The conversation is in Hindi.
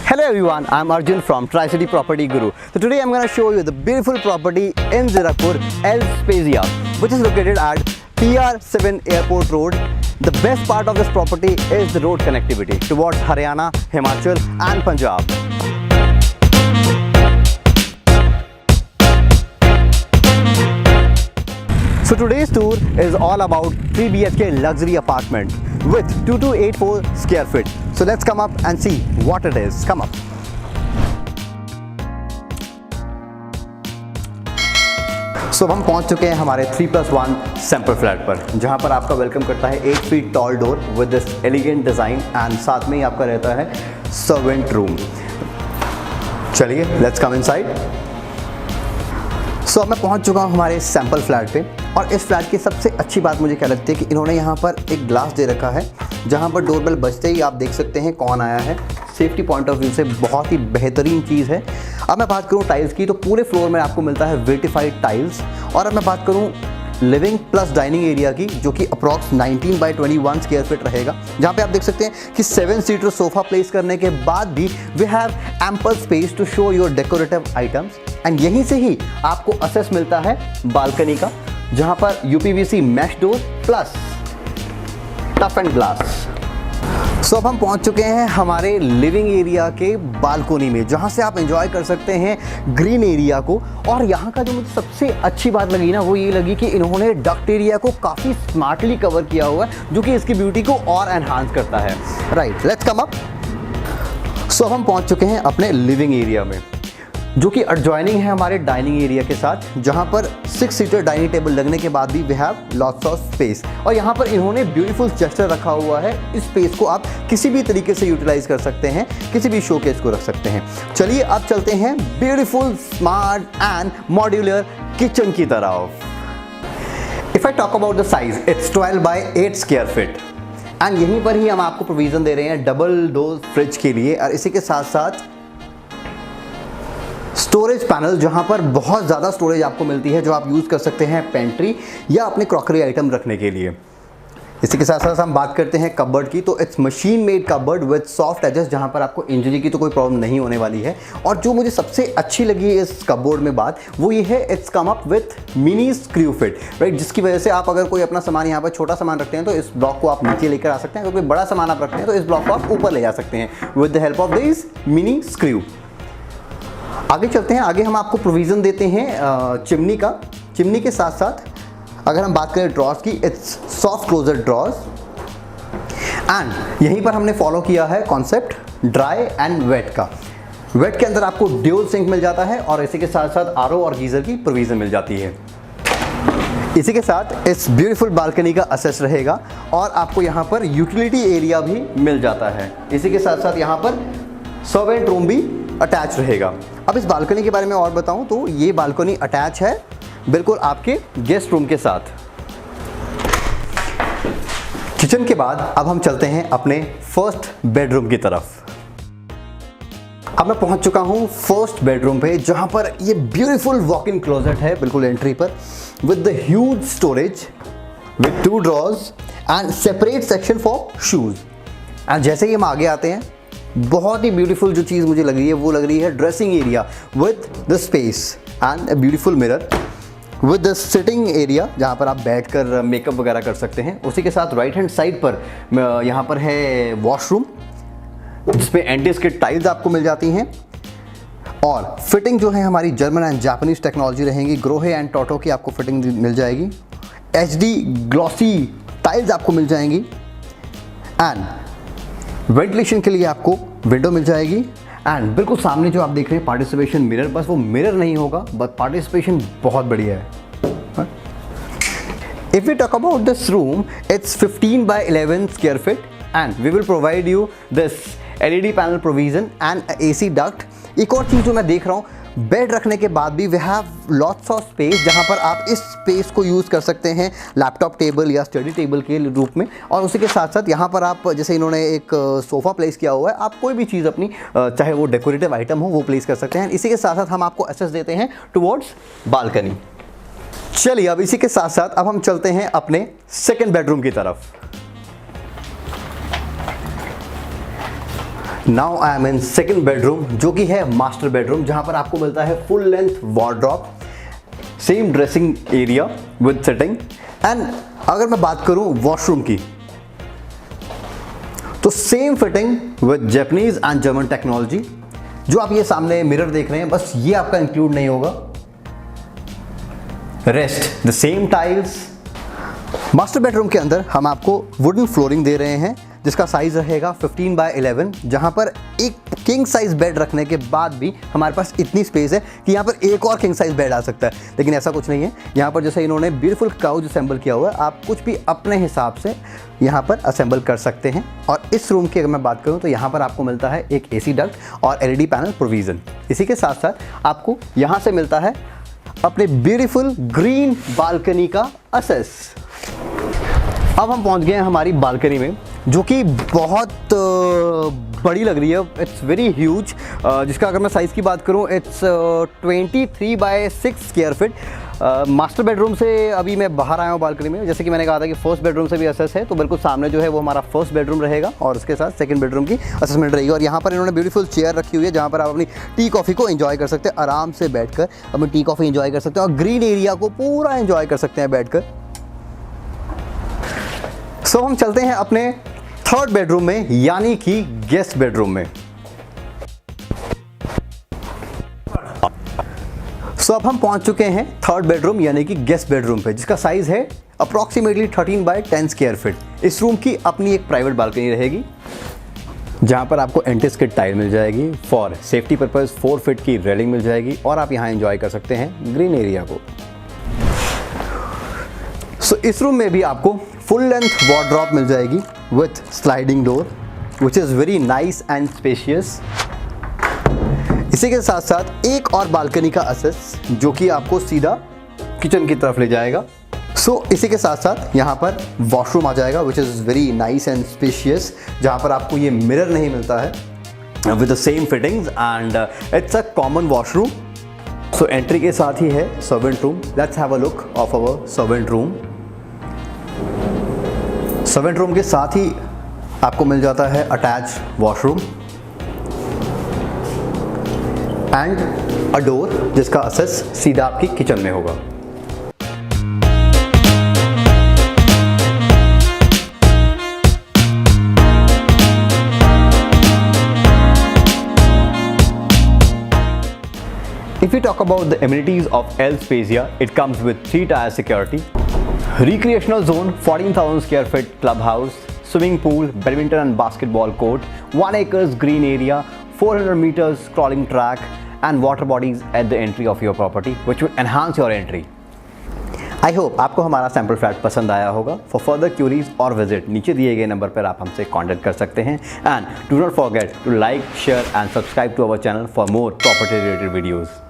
Hello everyone, I'm Arjun from Tri-City Property Guru. So today I'm going to show you the beautiful property in Zirakpur, El Spezia, which is located at PR7 Airport Road. The best part of this property is the road connectivity towards Haryana, Himachal and Punjab. So today's tour is all about 3 BHK luxury apartment with 2284 square feet. So let's come up and see what it is. Come up. So हम पहुंच चुके हैं हमारे 3+1 सैंपल फ्लैट पर, जहां पर आपका वेलकम करता है 8 feet tall door with this elegant design and साथ में ही आपका रहता है सर्वेंट रूम. चलिए लेट्स कम इनसाइड. सो अब मैं पहुंच चुका हूं हमारे सैंपल फ्लैट पे, और इस फ्लैट की सबसे अच्छी बात मुझे क्या लगती है कि इन्होंने यहाँ पर एक ग्लास दे रखा है, जहाँ पर डोरबेल बजते ही आप देख सकते हैं कौन आया है. सेफ्टी पॉइंट ऑफ व्यू से बहुत ही बेहतरीन चीज़ है. अब मैं बात करूँ टाइल्स की, तो पूरे फ्लोर में आपको मिलता है वेटिफाइड टाइल्स. और अब मैं बात करूँ लिविंग प्लस डाइनिंग एरिया की, जो कि अप्रॉक्स 19/21 स्क्वायर फीट रहेगा, जहाँ पे आप देख सकते हैं कि 7 सीटर सोफा प्लेस करने के बाद भी we have ample space to show your decorative items. And यहीं से ही आपको एक्सेस मिलता है बालकनी का, जहाँ पर UPVC mesh door plus tough and glass. So अब हम पहुंच चुके हैं हमारे लिविंग एरिया के बालकोनी में, जहां से आप एंजॉय कर सकते हैं ग्रीन एरिया को. और यहां का जो मुझे सबसे अच्छी बात लगी ना, वो ये लगी कि इन्होंने डक्ट एरिया को काफ़ी स्मार्टली कवर किया हुआ है, जो कि इसकी ब्यूटी को और एनहांस करता है. Right, let's come up. So अब हम पहुंच चुके हैं अपने लिविंग एरिया में, जो कि एडजॉइनिंग है हमारे डाइनिंग एरिया के साथ, जहां पर 6 सीटर डाइनिंग टेबल लगने के बाद भी we have lots of space. और यहां पर इन्होंने ब्यूटीफुल जेस्चर रखा हुआ है. इस स्पेस को आप किसी भी तरीके से यूटिलाइज कर सकते हैं, किसी भी शोकेस को रख सकते हैं. चलिए अब चलते हैं beautiful smart and modular kitchen की तरफ. If I talk about the size, it's 12/8 square feet. And यहीं पर ही हम आपको प्रोविजन दे रहे हैं डबल डोर फ्रिज के लिए, और इसी के साथ साथ स्टोरेज पैनल, जहां पर बहुत ज़्यादा स्टोरेज आपको मिलती है, जो आप यूज़ कर सकते हैं पेंट्री या अपने क्रॉकरी आइटम रखने के लिए. इसी के साथ साथ हम बात करते हैं कबर्ड की, तो it's machine made cupboard with soft edges, जहां पर आपको इंजरी की तो कोई प्रॉब्लम नहीं होने वाली है. और जो मुझे सबसे अच्छी लगी इस कबर्ड में बात, वो ये है it's come up with mini screw fit, right, जिसकी वजह से आप अगर कोई अपना सामान यहाँ पर छोटा सामान रखते हैं तो इस ब्लॉक को आप नीचे लेकर आ सकते हैं. अगर कोई बड़ा सामान आप रखते हैं तो इस ब्लॉक को आप ऊपर ले जा सकते हैं with the help of this mini screw. आगे चलते हैं. आगे हम आपको प्रोविज़न देते हैं चिमनी का. चिमनी के साथ साथ अगर हम बात करें ड्रॉर्स की, it's soft closure drawers. And यहीं पर हमने फॉलो किया है कॉन्सेप्ट ड्राई एंड वेट का. वेट के अंदर आपको ड्यूल सिंक मिल जाता है, और इसी के साथ साथ आरओ और गीज़र की प्रोविज़न मिल जाती है. इसी के साथ इस ब्यूटीफुल बालकनी का एक्सेस रहेगा, और आपको यहाँ पर यूटिलिटी एरिया भी मिल जाता है. इसी के साथ साथ यहाँ पर सर्वेंट रूम भी अटैच रहेगा. अब इस बालकनी के बारे में और बताऊं तो ये बालकनी अटैच है बिल्कुल आपके गेस्ट रूम के साथ. किचन के बाद अब हम चलते हैं अपने फर्स्ट बेडरूम की तरफ. अब मैं पहुंच चुका हूं फर्स्ट बेडरूम पे, जहां पर ये ब्यूटीफुल वॉक इन क्लोजेट है बिल्कुल एंट्री पर, with the huge storage with 2 drawers and separate section for shoes. And जैसे ही हम आगे आते हैं, बहुत ही ब्यूटीफुल जो चीज़ मुझे लग रही है वो लग रही है dressing area with the space and a beautiful mirror with the sitting area, जहाँ पर आप बैठकर मेकअप वगैरह कर सकते हैं. उसी के साथ राइट हैंड साइड पर यहाँ पर है वॉशरूम, जिसपे एंटी स्किड टाइल्स आपको मिल जाती हैं. और फिटिंग जो है हमारी जर्मन एंड जापानीज टेक्नोलॉजी रहेंगी. ग्रोहे एंड टोटो की आपको फिटिंग मिल जाएगी. HD ग्लॉसी टाइल्स आपको मिल जाएंगी. एंड वेंटिलेशन के लिए आपको विंडो मिल जाएगी. एंड बिल्कुल सामने जो आप देख रहे हैं पार्टिसिपेशन मिरर, बस वो मिरर नहीं होगा बट पार्टिसिपेशन बहुत बढ़िया है. If we talk about this room, it's 15/11 square feet and we will provide you this LED panel provision and AC duct. एक और चीज़ जो मैं देख रहा हूँ, बेड रखने के बाद भी we have lots of space, जहाँ पर आप इस स्पेस को यूज़ कर सकते हैं लैपटॉप टेबल या स्टडी टेबल के रूप में. और उसी के साथ साथ यहाँ पर आप, जैसे इन्होंने एक सोफ़ा प्लेस किया हुआ है, आप कोई भी चीज़ अपनी चाहे वो डेकोरेटिव आइटम हो वो प्लेस कर सकते हैं. इसी के साथ साथ हम आपको एक्सेस देते हैं टुवर्ड्स बालकनी. चलिए अब इसी के साथ साथ अब हम चलते हैं अपने सेकेंड बेडरूम की तरफ. Now I am in second bedroom, जो कि है मास्टर बेडरूम, जहां पर आपको मिलता है full length wardrobe, same dressing area with setting. And अगर मैं बात करूं वॉशरूम की, तो same fitting with Japanese and German technology. जो आप ये सामने मिरर देख रहे हैं, बस ये आपका इंक्लूड नहीं होगा। Rest the same tiles. Master bedroom के अंदर हम आपको वुडन फ्लोरिंग दे रहे हैं, जिसका साइज रहेगा 15 बाय 11, जहां पर एक किंग साइज बेड रखने के बाद भी हमारे पास इतनी स्पेस है कि यहां पर एक और किंग साइज बेड आ सकता है। लेकिन ऐसा कुछ नहीं है, यहां पर जैसे इन्होंने ब्यूटीफुल काउच असेंबल किया हुआ है, आप कुछ भी अपने हिसाब से यहां पर असेंबल कर सकते हैं। और इस रूम की अगर मैं बात करूं तो यहां पर आपको मिलता है एक AC डक्ट और LED पैनल प्रोविज़न। इसी के साथ साथ आपको यहां से मिलता है अपने ब्यूटीफुल ग्रीन बालकनी का एक्सेस। अब हम पहुंच गए हैं हमारी बालकनी में, जो कि बहुत बड़ी लग रही है। इट्स वेरी ह्यूज, जिसका अगर मैं साइज़ की बात करूं, it's 23 by 6 square feet. Master bedroom से अभी मैं बाहर आया हूं बालकनी में। जैसे कि मैंने कहा था कि फर्स्ट बेडरूम से भी असेस है, तो बिल्कुल सामने जो है वो हमारा फर्स्ट बेडरूम रहेगा और उसके साथ सेकंड बेडरूम की असेसमेंट रहेगी। और यहाँ पर इन्होंने ब्यूटीफुल चेयर रखी हुई है, जहाँ पर आप अपनी टी कॉफ़ी को एंजॉय कर सकते हैं, आराम से बैठकर अपनी टी कॉफ़ी एंजॉय कर सकते हैं और ग्रीन एरिया को पूरा एंजॉय कर सकते हैं बैठकर। सो हम चलते हैं अपने थर्ड बेडरूम में, यानी कि गेस्ट बेडरूम में। सो अब हम पहुंच चुके हैं थर्ड बेडरूम यानी कि गेस्ट बेडरूम पे, जिसका साइज है अप्रॉक्सीमेटली 13 बाय 10 स्क्वायर फीट। इस रूम की अपनी एक प्राइवेट बालकनी रहेगी, जहां पर आपको एंटी स्किड टाइल मिल जाएगी, फॉर सेफ्टी पर्पज 4 फीट की रेलिंग मिल जाएगी और आप यहां एंजॉय कर सकते हैं ग्रीन एरिया को। सो इस रूम में भी आपको फुल लेंथ वार्डरोब मिल जाएगी with sliding door, which is very nice and spacious. इसी के साथ साथ एक और बालकनी का एक्सेस, जो कि आपको सीधा किचन की तरफ ले जाएगा। सो इसी के साथ साथ यहाँ पर वॉशरूम आ जाएगा, which is very nice and spacious, जहाँ पर आपको ये मिरर नहीं मिलता है with the same fittings and it's a common washroom. So entry के साथ ही है servant room. Let's have a look of our servant room. Servant room के साथ ही आपको मिल जाता है attach washroom and a door, जिसका एक्सेस सीधा आपकी किचन में होगा। If we talk about the amenities of El Spezia, it comes with 3-tier security, recreational zone, 14,000 square feet clubhouse, swimming pool, badminton and basketball court, 1 acres green area, 400 meters crawling track and water bodies at the entry of your property, which will enhance your entry. I hope आपको हमारा सैम्पल फ्लैट पसंद आया होगा। फॉर फर्दर क्यूरीज और विजिट नीचे दिए गए नंबर पर आप हमसे कॉन्टैक्ट कर सकते हैं। And do not forget to like, share and subscribe to our channel for more property related videos.